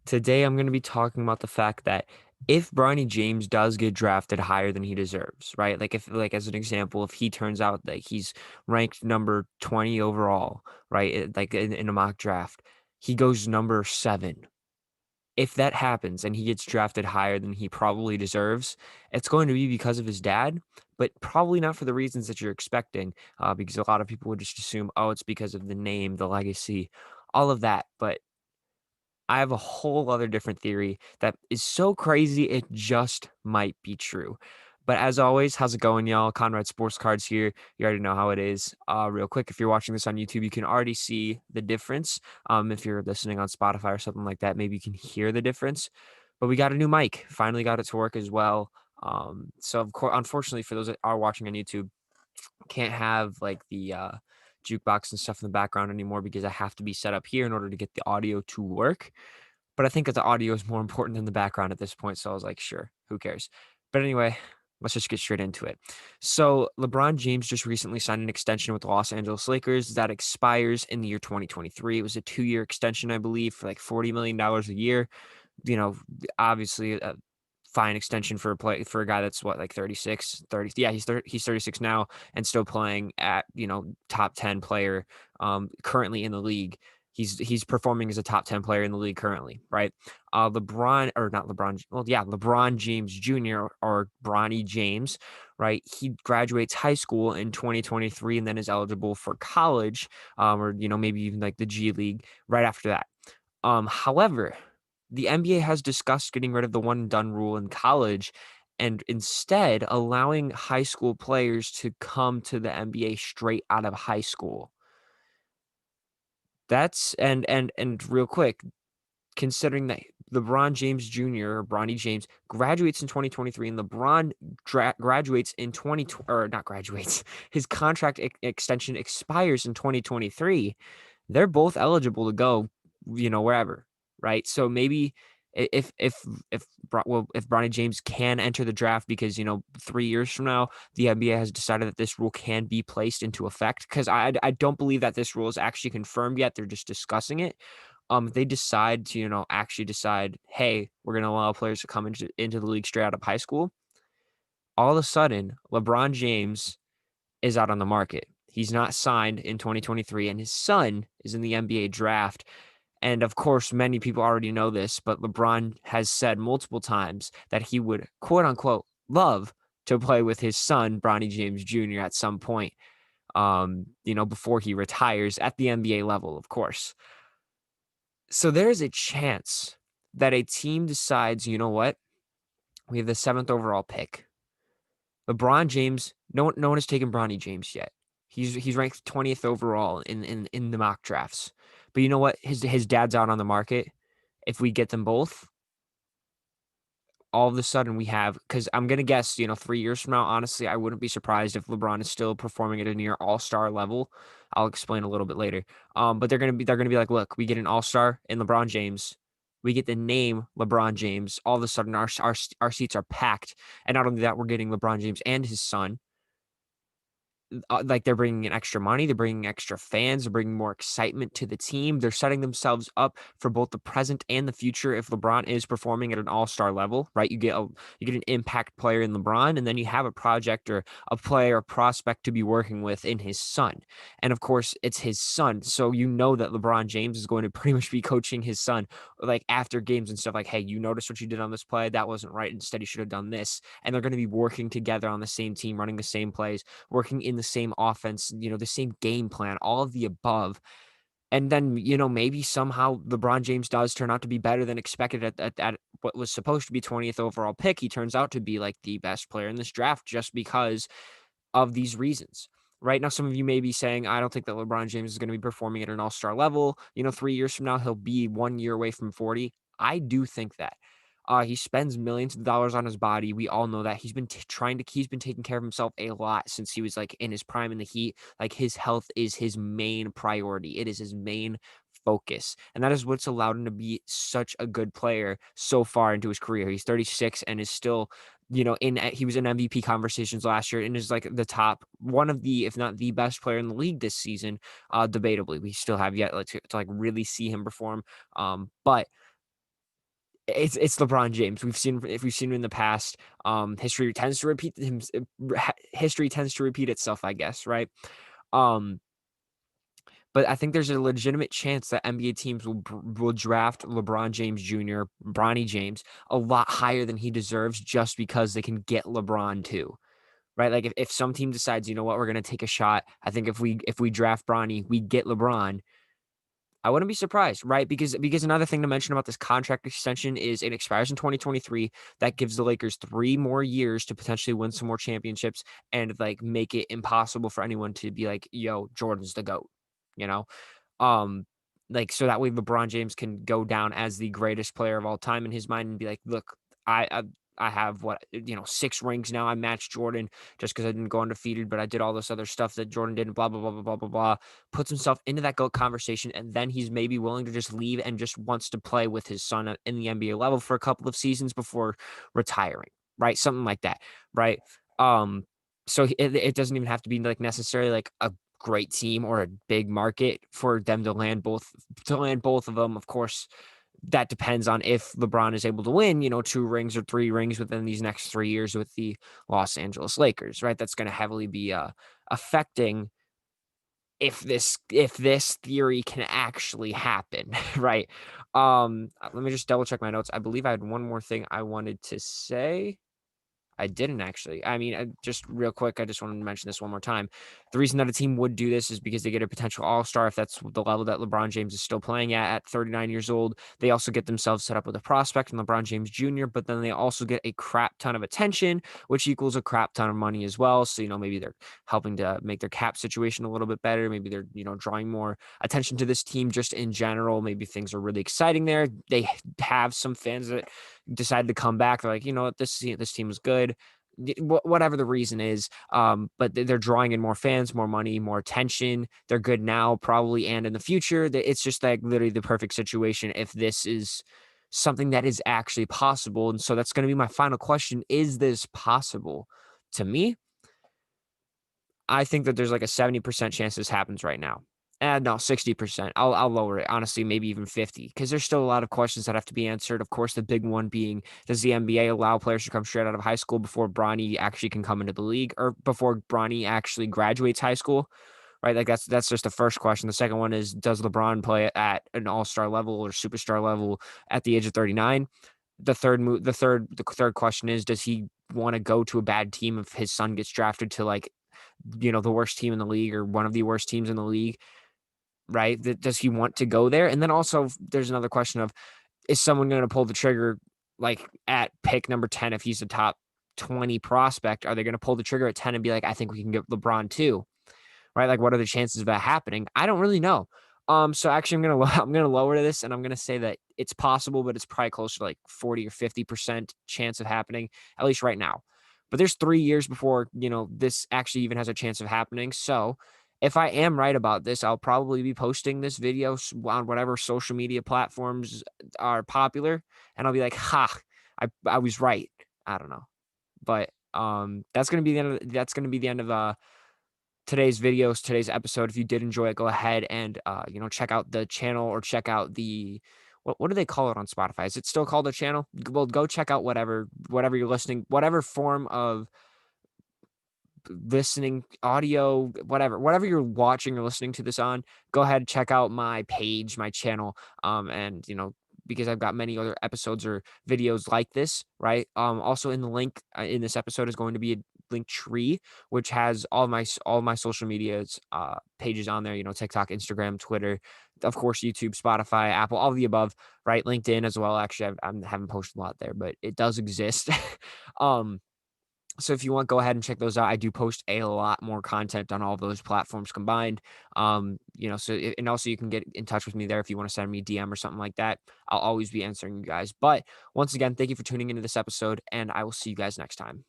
Today, I'm going to be talking about the fact that if Bronny James does get drafted higher than he deserves, right? Like if, like as an example, if he turns out that he's ranked number 20 overall, right? Like in a mock draft, he goes number 7. If that happens and he gets drafted higher than he probably deserves, it's going to be because of his dad, but probably not for the reasons that you're expecting, because a lot of people would just assume, oh, it's because of the name, the legacy, all of that. But I have a whole other different theory that is so crazy it just might be true. But as always, how's it going, y'all? Conrad Sports Cards here. You already know how it is. Real quick, if you're watching this on YouTube, you can already see the difference. If you're listening on Spotify or something like that, maybe you can hear the difference. But we got a new mic. Finally got it to work as well. So of course, unfortunately, for those that are watching on YouTube, can't have like the jukebox and stuff in the background anymore because I have to be set up here in order to get the audio to work. But I think that the audio is more important than the background at this point. So I was like, sure, who cares? But anyway, let's just get straight into it. So LeBron James just recently signed an extension with the Los Angeles Lakers that expires in the year 2023. It was a 2-year extension, I believe, for like $40 million a year. You know, obviously a fine extension for a guy that's what, like 36, 30. Yeah, he's 36 now and still playing at, top 10 player currently in the league. He's performing as a top 10 player in the league currently, right? LeBron, or not LeBron, well, yeah, LeBron James Jr. or Bronny James, right? He graduates high school in 2023 and then is eligible for college, or maybe even like the G League right after that. However, the NBA has discussed getting rid of the one and done rule in college and instead allowing high school players to come to the NBA straight out of high school. That's and real quick, considering that LeBron James Jr. or Bronny James graduates in 2023 and LeBron graduates in 20 or not graduates, his contract extension expires in 2023, they're both eligible to go, wherever, right? So maybe if Bronny James can enter the draft because 3 years from now the NBA has decided that this rule can be placed into effect, because I don't believe that this rule is actually confirmed yet. They're just discussing it. If they decide to actually decide, hey, we're going to allow players to come into the league straight out of high school, all of a sudden LeBron James is out on the market. He's not signed in 2023, and his son is in the NBA draft. And of course, many people already know this, but LeBron has said multiple times that he would, quote unquote, love to play with his son, Bronny James Jr., at some point, before he retires at the NBA level, of course. So there's a chance that a team decides, you know what? We have the 7th overall pick. LeBron James, no one has taken Bronny James yet. He's ranked 20th overall in the mock drafts. But you know what? His dad's out on the market. If we get them both, all of a sudden we have, because I'm gonna guess, 3 years from now, honestly, I wouldn't be surprised if LeBron is still performing at a near all-star level. I'll explain a little bit later. But they're gonna be like, look, we get an all-star in LeBron James. We get the name LeBron James. All of a sudden, our seats are packed, and not only that, we're getting LeBron James and his son. Like, they're bringing in extra money, they're bringing extra fans, they're bringing more excitement to the team. They're setting themselves up for both the present and the future. If LeBron is performing at an all-star level, right? You get an impact player in LeBron, and then you have a project or a player, a prospect to be working with in his son. And of course, it's his son, so you know that LeBron James is going to pretty much be coaching his son, like after games and stuff, like, hey, you noticed what you did on this play? That wasn't right. Instead, you should have done this. And they're going to be working together on the same team, running the same plays, working in the same offense, the same game plan, all of the above. And then, maybe somehow LeBron James does turn out to be better than expected at what was supposed to be 20th overall pick. He turns out to be like the best player in this draft just because of these reasons. Right now, some of you may be saying, I don't think that LeBron James is going to be performing at an all-star level. 3 years from now, he'll be 1 year away from 40. I do think that. He spends millions of dollars on his body. We all know that. He's been taking care of himself a lot since he was like in his prime in the Heat. Like, his health is his main priority. It is his main focus. And that is what's allowed him to be such a good player so far into his career. He's 36 and is still, he was in MVP conversations last year and is like the top, one of the, if not the best player in the league this season. Debatably, we still have yet to like really see him perform. But It's LeBron James. We've seen him in the past. History tends to repeat itself, I guess, right? Um, but I think there's a legitimate chance that NBA teams will draft LeBron James Jr., Bronny James, a lot higher than he deserves just because they can get LeBron too. Right? Like if some team decides, you know what, we're gonna take a shot. I think if we draft Bronny, we get LeBron. I wouldn't be surprised, right? Because another thing to mention about this contract extension is it expires in 2023. That gives the Lakers 3 more years to potentially win some more championships and like make it impossible for anyone to be like, yo, Jordan's the GOAT, you know? Um, like, so that way LeBron James can go down as the greatest player of all time in his mind and be like, "Look, I have what, 6 rings now. I matched Jordan just because I didn't go undefeated, but I did all this other stuff that Jordan did and blah, blah, blah, blah, blah, blah, blah." Puts himself into that GOAT conversation, and then he's maybe willing to just leave and just wants to play with his son in the NBA level for a couple of seasons before retiring, right? Something like that, right? Um, so it doesn't even have to be like necessarily like a great team or a big market for them to land both of them. Of course, that depends on if LeBron is able to win, 2 rings or 3 rings within these next 3 years with the Los Angeles Lakers, right? That's going to heavily be affecting if this theory can actually happen, right? Let me just double check my notes. I believe I had one more thing I wanted to say. I didn't actually. I mean, just real quick, I just wanted to mention this one more time. The reason that a team would do this is because they get a potential all-star if that's the level that LeBron James is still playing at 39 years old. They also get themselves set up with a prospect in LeBron James Jr., but then they also get a crap ton of attention, which equals a crap ton of money as well. So, maybe they're helping to make their cap situation a little bit better. Maybe they're, drawing more attention to this team just in general. Maybe things are really exciting there. They have some fans that decided to come back. They're like, you know what, this team is good. Whatever the reason is, but they're drawing in more fans, more money, more attention. They're good now, probably, and in the future. It's just like literally the perfect situation if this is something that is actually possible. And so that's going to be my final question: is this possible? To me, I think that there's like a 70% chance this happens right now. And no, 60%. I'll lower it, honestly, maybe even 50, because there's still a lot of questions that have to be answered. Of course, the big one being, does the NBA allow players to come straight out of high school before Bronny actually can come into the league, or before Bronny actually graduates high school? Right? Like that's just the first question. The second one is, does LeBron play at an all-star level or superstar level at the age of 39? The third question is, does he want to go to a bad team if his son gets drafted to like, the worst team in the league or one of the worst teams in the league, right? Does he want to go there? And then also there's another question of, is someone going to pull the trigger like at pick number 10 if he's a top 20 prospect? Are they going to pull the trigger at 10 and be like, I think we can get LeBron too? Right? Like, what are the chances of that happening? I don't really know. So actually, I'm gonna lower this, and I'm gonna say that it's possible, but it's probably closer to like 40 or 50% chance of happening, at least right now. But there's 3 years before this actually even has a chance of happening. So if I am right about this, I'll probably be posting this video on whatever social media platforms are popular, and I'll be like, "Ha, I was right." I don't know, but that's gonna be the end of today's episode. If you did enjoy it, go ahead and check out the channel, or check out the what do they call it on Spotify? Is it still called a channel? Well, go check out whatever you're listening, whatever form of listening, audio, whatever you're watching or listening to this on. Go ahead, check out my page, my channel, and because I've got many other episodes or videos like this, right? Also in the link in this episode is going to be a link tree, which has all my social medias pages on there. TikTok, Instagram, Twitter, of course, YouTube, Spotify, Apple, all of the above, right? LinkedIn as well. Actually, I haven't posted a lot there, but it does exist. um, so if you want, go ahead and check those out. I do post a lot more content on all of those platforms combined. And also you can get in touch with me there if you want to send me a DM or something like that. I'll always be answering you guys. But once again, thank you for tuning into this episode, and I will see you guys next time.